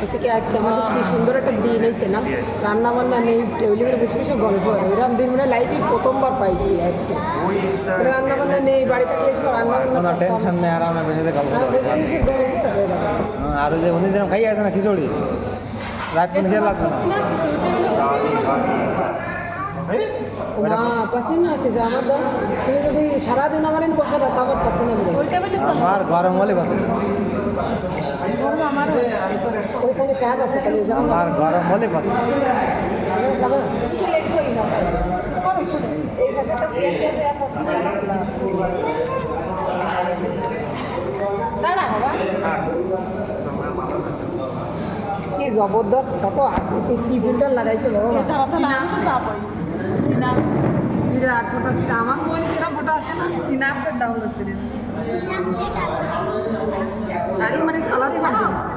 হচ্ছে কি আজকে আমাদের কি সুন্দর একটা দিন হয়েছে না, রান্না বান্না নেই, টেবিলের বসে বসে গল্প হয়, এরকম দিন মানে লাইফে প্রথমবার পাইছি আজকে। রান্না বান্না নেই, বাড়ি থেকে এসে রান্না বান্না কোনো টেনশন নেই, আরামে বসে গল্প করতে বসে বসে গল্প করে এরকম। আর ওই যে উনি যেরকম খাইয়ে আছে না খিচুড়ি, রাত কোন খেয়ে লাগবে না। না পাসিনা আছে যে আমার দাও, তুমি যদি সারাদিন আমার এনে বসে রাখো আবার পাসিনা বেরোবে। আমার গরম হলে বাসে না, ওইখানে ফ্যান আছে তাহলে যাও না। আমার গরম হলে বাসে না। যাবে এই ভাষাটা শেয়ার করে দেওয়া সব দাঁড়া বাবা কি জবরদস্ত কত আসতেছে, কি ফিল্টার লাগাইছে বিরাট ফটো আসছে আমার মোবাইলে কিরম ফটো আসে না, সিনাপচ্যাট ডাউনলোড করে শাড়ি মানে কালারই পাল্টে গেছে।